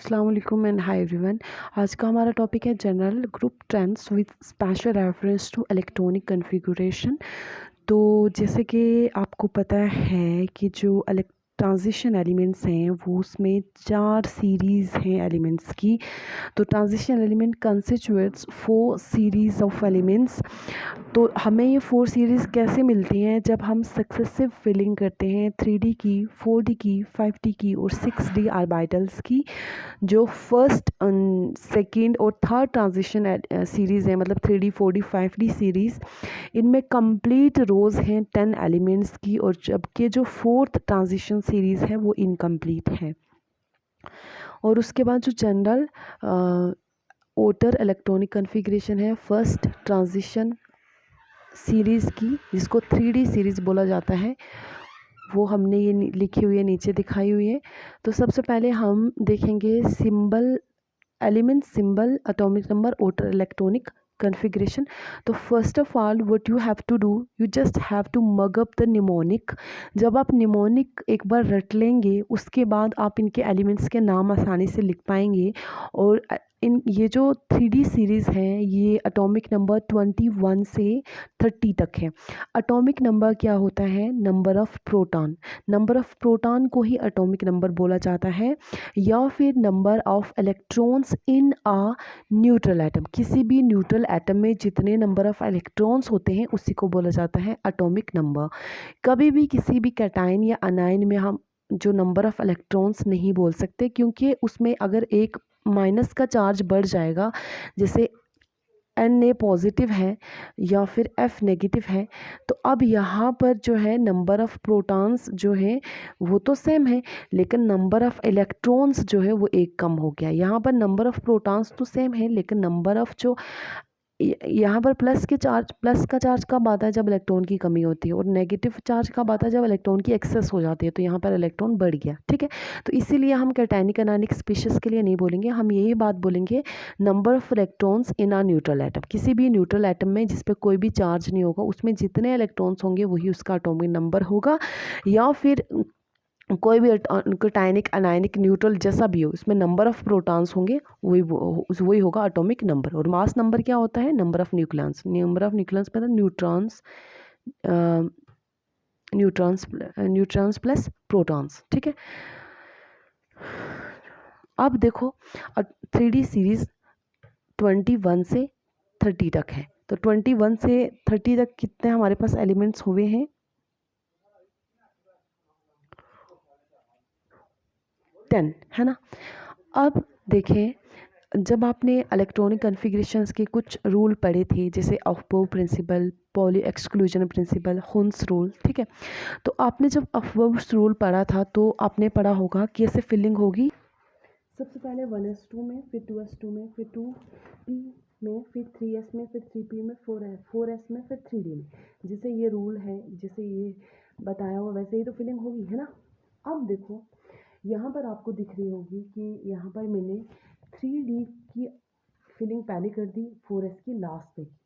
अस्सलाम वालेकुम and hi everyone. आज का हमारा टॉपिक है general group trends with special reference to electronic configuration. तो जैसे कि आपको पता है कि जो ट्रांजिशन एलिमेंट्स हैं वो उसमें 4 सीरीज़ हैं एलिमेंट्स की। तो transition element constitutes 4 series of elements. तो हमें ये 4 सीरीज़ कैसे मिलती हैं? जब हम सक्सेसिव फिलिंग करते हैं 3D की, 4D की, 5D की और 6D ऑर्बिटल्स की। जो फर्स्ट सेकंड और थर्ड ट्रांजिशन सीरीज़ है, मतलब 3D 4D 5D सीरीज़, इनमें कंप्लीट रोज़ हैं 10 एलिमेंट्स की, और जबकि जो फोर्थ ट्रांजिशन सीरीज़ है वो इनकम्प्लीट है। और उसके बाद जो जनरल ओटर इलेक्ट्रॉनिक कॉन्फ़िगरेशन है फर्स्ट ट्रांजिशन सीरीज़ की, जिसको 3D सीरीज़ बोला जाता है, वो हमने ये लिखी हुई है, नीचे दिखाई हुई है। तो सबसे पहले हम देखेंगे symbol, element symbol, atomic number, outer electronic configuration. तो first of all what you have to do, you just have to mug up the mnemonic. जब आप निमोनिक एक बार रट लेंगे उसके बाद आप इनके एलिमेंट्स के नाम आसानी से लिख पाएंगे। और इन ये जो 3D सीरीज़ है ये एटॉमिक नंबर 21 से 30 तक है। एटॉमिक नंबर क्या होता है? Number of proton. Number of proton को ही एटॉमिक नंबर बोला जाता है, या फिर number of electrons in a neutral atom. किसी भी न्यूट्रल एटम में जितने नंबर ऑफ़ इलेक्ट्रॉन्स होते हैं उसी को बोला जाता है एटॉमिक नंबर। कभी भी किसी भी कैटायन या अनायन में हम जो नंबर ऑफ़ इलेक्ट्रॉन्स नहीं बोल सकते, क्योंकि उसमें अगर एक माइनस का चार्ज बढ़ जाएगा, जैसे Na पॉजिटिव है या फिर F नेगेटिव है, तो अब यहाँ पर जो है नंबर ऑफ़ प्रोटॉन्स जो है वो तो सेम है, लेकिन नंबर ऑफ़ इलेक्ट्रॉन्स जो है वो एक कम हो गया। यहाँ पर नंबर ऑफ़ प्रोटॉन्स तो सेम है, लेकिन नंबर ऑफ़ जो यहाँ पर प्लस का चार्ज कब आता है? जब इलेक्ट्रॉन की कमी होती है, और नेगेटिव चार्ज कब आता है? जब इलेक्ट्रॉन की एक्सेस हो जाती है। तो यहाँ पर इलेक्ट्रॉन बढ़ गया, ठीक है। तो इसीलिए हम कैटायनिक अनायनिक स्पीशीज़ के लिए नहीं बोलेंगे, हम यही बात बोलेंगे number of electrons in a neutral atom. किसी भी न्यूट्रल एटम में जिस पे कोई भी चार्ज नहीं होगा, उसमें जितने इलेक्ट्रॉन्स होंगे वही उसका एटॉमिक नंबर होगा। या फिर कोई भी कैटायनिक अनायनिक न्यूट्रल जैसा भी हो, इसमें नंबर ऑफ़ प्रोटॉन्स होंगे, वही होगा एटॉमिक नंबर। और मास नंबर क्या होता है? Number of nucleons. Number of nucleons मतलब न्यूट्रॉन्स प्लस प्रोटॉन्स, ठीक है। अब देखो 3D सीरीज़ 21 से 30 तक है। तो 21 से 30 तक कितने हमारे पास एलिमेंट्स हुए हैं? 10, है ना। अब देखें, जब आपने इलेक्ट्रॉनिक कॉन्फ़िगरेशंस के कुछ रूल पढ़े थे, जैसे aufbau principle, Pauli exclusion principle, Hund's rule, ठीक है। तो आपने जब अफबाउ रूल पढ़ा था तो आपने पढ़ा होगा कि ऐसे फिलिंग होगी, सबसे पहले 1s2 में, फिर 2s2 में, फिर 2p में, फिर 3s में, फिर 3p में, 4s में, फिर 3d में। जैसे ये रूल है, जैसे ये बताया हुआ वैसे ही तो फिलिंग होगी, है ना। अब देखो यहाँ पर आपको दिख रही होगी कि यहाँ पर मैंने 3D की फिलिंग पहले कर दी, 4s की लास्ट पे की।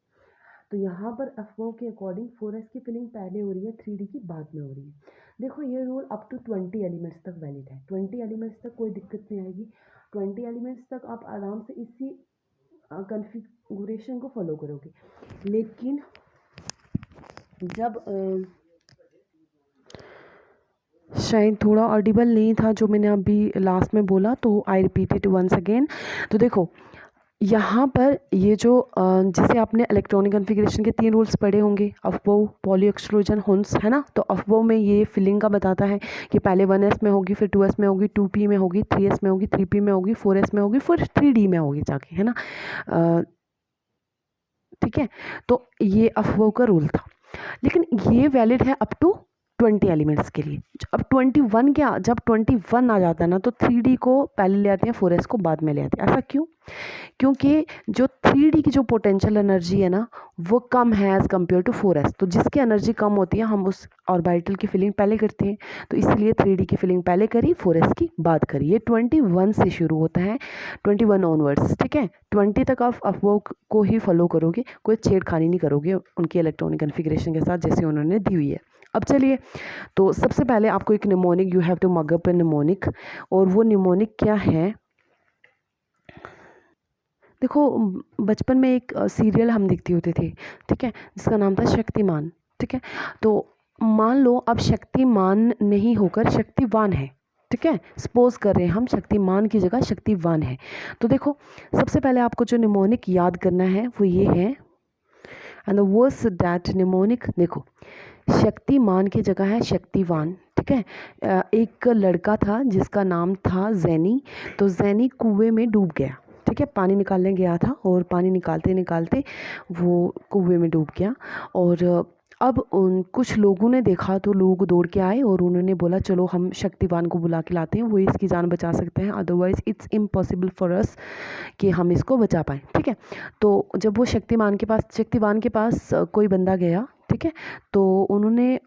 तो यहाँ पर अफवाह के अकॉर्डिंग 4s की फिलिंग पहले हो रही है, 3D की बाद में हो रही है। देखो ये रूल अप टू 20 एलिमेंट्स तक वैलिड है। 20 एलिमेंट्स तक कोई दिक्कत नहीं आएगी। 20 एलिमेंट्स तक आप आराम से इसी कॉन्फ़िगरेशन को फॉलो करोगे। लेकिन जब शायद थोड़ा ऑडिबल नहीं था जो मैंने अभी लास्ट में बोला, तो I repeat it once again. तो देखो यहाँ पर ये जो जैसे आपने इलेक्ट्रॉनिक कॉन्फ़िगरेशन के 3 रूल्स पढ़े होंगे, अफबाउ, पॉली एक्सक्लूजन, हुन्स, है ना। तो अफबाउ में ये फिलिंग का बताता है कि पहले 1s में होगी, फिर 2s में होगी, 2p में होगी, 3s में होगी, 3p में होगी, 4s में होगी, फिर 3d में होगी जाके, है ना। ठीक है। तो ये अफबाउ का रूल था, लेकिन ये वैलिड है अप टू 20 एलिमेंट्स के लिए। अब 21 क्या, जब 21 आ जाता है ना, तो 3D को पहले ले आते हैं, 4s को बाद में ले आते हैं। ऐसा क्यों? क्योंकि जो 3D की जो पोटेंशियल एनर्जी है ना, वो कम है एज़ कम्पेयर टू 4s। तो जिसकी एनर्जी कम होती है हम उस ऑर्बिटल की फिलिंग पहले करते हैं। तो इसलिए 3D की फिलिंग पहले करी, 4s की बाद करी। ये 21 से शुरू होता है, 21 ऑनवर्ड्स, ठीक है। 20 तक आप अफवाह को ही फॉलो करोगे, कोई छेड़खानी नहीं करोगे उनकी इलेक्ट्रॉनिक कॉन्फ़िगरेशन के साथ जैसे उन्होंने दी हुई है। अब चलिए, तो सबसे पहले आपको एक mnemonic, you have to mug up a mnemonic. और वो निमोनिक क्या है? देखो बचपन में एक सीरियल हम देखते होते थे, ठीक है, जिसका नाम था शक्तिमान, ठीक है। तो मान लो अब शक्तिमान नहीं होकर शक्तिवान है, ठीक है, सपोज कर रहे हैं हम शक्तिमान की जगह शक्तिवान है। तो देखो सबसे पहले आपको जो निमोनिक याद करना है वो ये है, and the words that mnemonic, देखो शक्तिमान की जगह है शक्तिवान, ठीक है। एक लड़का था जिसका नाम था जैनी, तो जैनी कुएं में डूब गया, ठीक है, पानी निकालने गया था और पानी निकालते निकालते वो कुएं में डूब गया। और अब उन कुछ लोगों ने देखा तो लोग दौड़ के आए और उन्होंने बोला चलो हम शक्तिवान को बुला के लाते हैं, वो इसकी जान बचा सकते हैं, otherwise it's impossible for us कि हम इसको बचा पाएँ, ठीक है। तो जब वो शक्तिवान के पास कोई बंदा गया, ठीक है, तो उन्होंने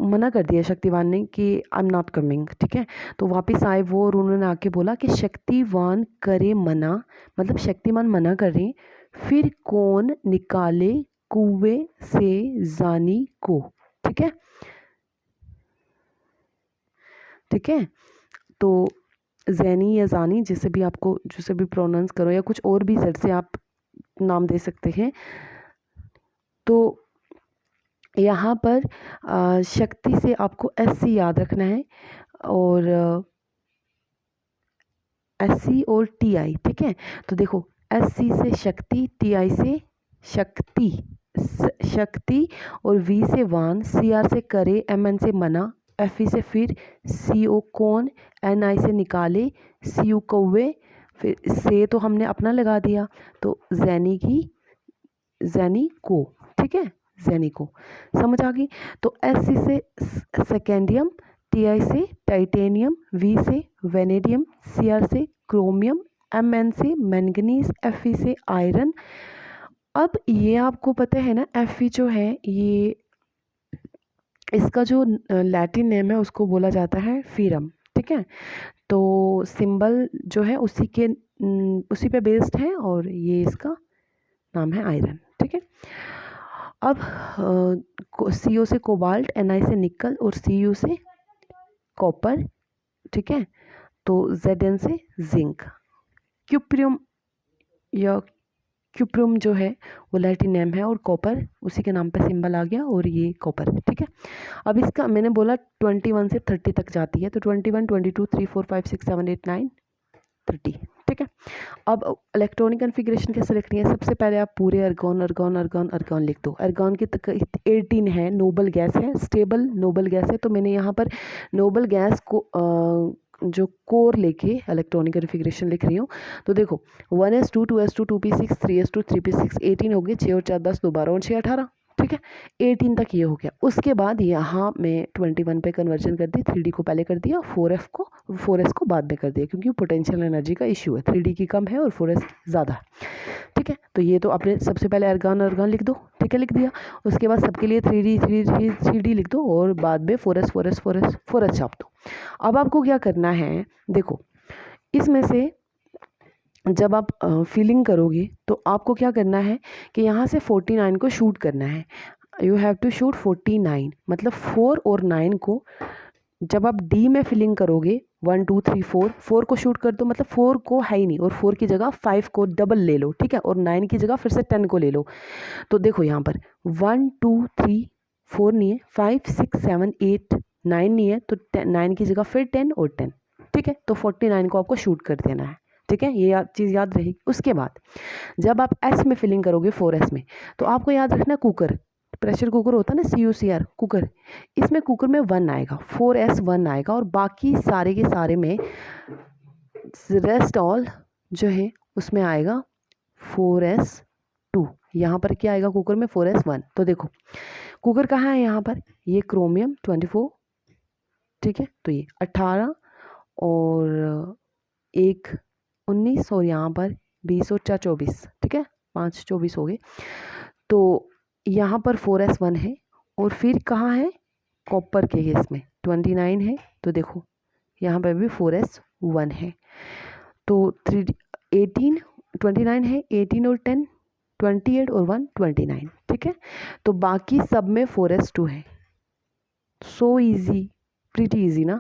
मना कर दिया शक्तिवान ने कि आई एम नॉट कमिंग, ठीक है। तो वापस आए वो और उन्होंने आके बोला कि शक्तिवान करे मना, मतलब शक्तिमान मना कर रहे, फिर कौन निकाले कुएं से जानी को, ठीक है, ठीक है। तो जैनी या जानी जिसे भी आपको जिसे भी प्रोनाउंस करो या कुछ और भी जड़ से आप नाम दे सकते हैं। तो यहाँ पर शक्ति से आपको एससी याद रखना है और एससी और टीआई, ठीक है। तो देखो एससी से शक्ति, टीआई से शक्ति, शक्ति और वी से वान, सीआर से करे, एमएन से मना, एफई से फिर, सीओ कौन, एनआई से निकाले, सीयू कौवे, फिर से तो हमने अपना लगा दिया, तो जैनी को, ठीक है, जैनी को समझ आ गई। तो एससी से सेकेंडियम, टीआई से टाइटेनियम, वी से वेनेडियम, सीआर से क्रोमियम, एमएन से मैंगनीज, एफई से आयरन। अब ये आपको पता है ना, एफई जो है ये इसका जो लैटिन नेम है उसको बोला जाता है फीरम, ठीक है। तो सिंबल जो है उसी पे बेस्ड है और ये इसका नाम है आयरन, ठीक है। अब सीओ से कोबाल्ट, एनआई से निकल और सीयू से कॉपर, ठीक है। तो जेडएन से जिंक। क्यूप्रियम या क्यूप्रियम जो है वो लैटिन नेम है और कॉपर उसी के नाम पे सिंबल आ गया और ये कॉपर, ठीक है। अब इसका मैंने बोला 21 से 30 तक जाती है, तो 21, 22, 3, 4, 5, 6, 7, 8, 9, 30, ठीक है। अब इलेक्ट्रॉनिक कन्फिग्रेशन कैसे लिखनी है, सबसे पहले आप पूरे अर्गॉन अर्गॉन अर्गॉन अर्गॉन लिख दो। अर्गॉन की तक 18 है, नोबल गैस है, स्टेबल नोबल गैस है, तो मैंने यहाँ पर नोबल गैस को जो कोर लेके इलेक्ट्रॉनिक कन्फिग्रेशन लिख रही हूँ। तो देखो 1s2 2s2 2p6 3s2 3p6 18 हो गए, 6 और 4 10, 2 12 और 6 18, ठीक है। 18 तक ये हो गया। उसके बाद यहाँ मैं 21 पे कन्वर्जन कर दी, 3D को पहले कर दिया, 4s को बाद में कर दिया, क्योंकि पोटेंशियल एनर्जी का इश्यू है, 3D की कम है और 4s ज़्यादा है, ठीक है। तो ये तो आपने सबसे पहले अर्गॉन लिख दो, ठीक है, लिख दिया। उसके बाद सबके लिए 3D लिख दो और बाद में 4s छाप दो। अब आपको क्या करना है, देखो इसमें से जब आप फिलिंग करोगे तो आपको क्या करना है कि यहाँ से 49 को शूट करना है। यू हैव टू शूट 49, मतलब 4 और 9 को जब आप डी में फिलिंग करोगे 1 2 3 4 को शूट कर दो, मतलब 4 को है ही नहीं और 4 की जगह 5 को डबल ले लो, ठीक है, और 9 की जगह फिर से 10 को ले लो। तो देखो यहाँ पर 1 2 3 4 नहीं है, 5 6 7 8 9 नहीं है, तो 9 की जगह फिर 10 और 10, ठीक है। तो 49 को आपको शूट कर देना है, ठीक है, ये चीज़ याद रहेगी। उसके बाद जब आप एस में फिलिंग करोगे 4s में, तो आपको याद रखना कुकर, प्रेशर कुकर होता है ना, CUCR कुकर, इसमें कुकर में 1 आएगा, 4s 1 आएगा और बाकी सारे के सारे में रेस्ट ऑल जो है उसमें आएगा 4s 2। यहाँ पर क्या आएगा कुकर में 4s 1। तो देखो कुकर कहाँ है यहाँ पर, ये क्रोमियम 24, ठीक है, तो ये 18 और 1 19 और यहाँ पर 20 और 4 24, ठीक है, 5 24 हो गए। तो यहाँ पर 4s 1 है और फिर कहाँ है कॉपर के केस में 29 है, तो देखो यहाँ पर भी 4s 1 है। तो 18 29 है, 18 और 10 28 और 1 29, ठीक है। तो बाकी सब में 4s 2 है। सो इजी, प्रीटी इजी ना।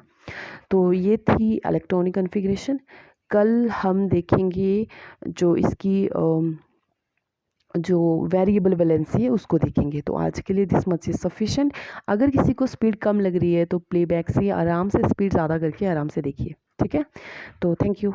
तो ये थी इलेक्ट्रॉनिक कन्फिग्रेशन। कल हम देखेंगे जो इसकी जो वेरिएबल वैलेंसी है उसको देखेंगे। तो आज के लिए दिस मच इज़ सफिशेंट। अगर किसी को स्पीड कम लग रही है तो प्लेबैक से आराम से स्पीड ज़्यादा करके आराम से देखिए, ठीक है। तो थैंक यू।